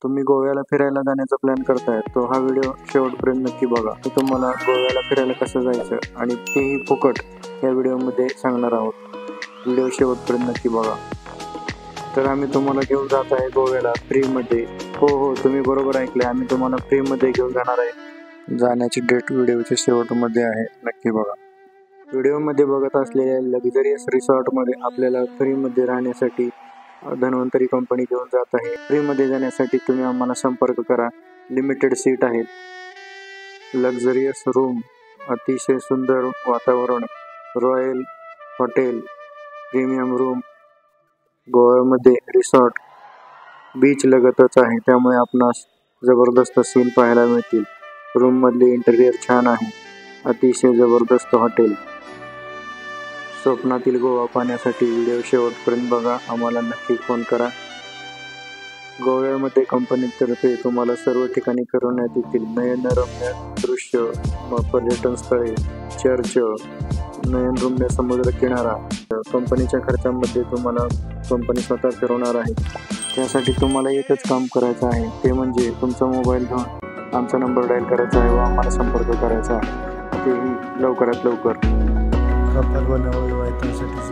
तुम्ही गोव्याला फिरायला जाण्याचा प्लॅन करताय तो हा व्हिडिओ शेवटपर्यंत नक्की बघा. मी तुम्हाला गोव्याला फिरायला कसं जायचं आणि तेही फुकट या व्हिडिओमध्ये सांगणार आहोत. व्हिडिओ शेवटपर्यंत नक्की बघा. तर आम्ही तुम्हाला घेऊन जात आहे गोव्याला फ्रीमध्ये. हो, तुम्ही बरोबर ऐकले, आम्ही तुम्हाला फ्रीमध्ये घेऊन जाणार आहे. जाण्याची डेट व्हिडिओच्या शेवटमध्ये आहे, नक्की बघा. व्हिडिओमध्ये बघत असलेल्या लक्झरियस रिसॉर्टमध्ये आपल्याला फ्रीमध्ये राहण्यासाठी धन्वंतरी कंपनी घेऊन जात आहे. फ्रीमध्ये जाण्यासाठी तुम्ही आम्हाला संपर्क करा. लिमिटेड सीट आहेत. लक्झरियस रूम, अतिशय सुंदर वातावरण, रॉयल हॉटेल, प्रीमियम रूम, गोव्यामध्ये रिसॉर्ट, बीच लगतच आहे, त्यामुळे आपणास जबरदस्त सीन पाहायला मिळतील. रूममधले इंटेरियर छान आहे. अतिशय जबरदस्त हॉटेल. स्वप्नातील गोवा पाहण्यासाठी व्हिडिओ शेवटपर्यंत बघा. आम्हाला नक्की फोन करा. गोव्यामध्ये कंपनीतर्फे तुम्हाला सर्व ठिकाणी फिरवण्यात येतील. नयनरम्य दृश्य, पर्यटन स्थळे, चर्च, नयनरम्य समुद्र किनारा. कंपनीच्या खर्चामध्ये तुम्हाला कंपनी स्वतः फिरवणार आहे. त्यासाठी तुम्हाला एकच काम करायचं आहे, ते म्हणजे तुमचा मोबाईल घेऊन आमचा नंबर डायल करायचा आहे व आम्हाला संपर्क करायचा आहे, तेही लवकरात लवकर. कपल बनावं व्हायच्यासाठी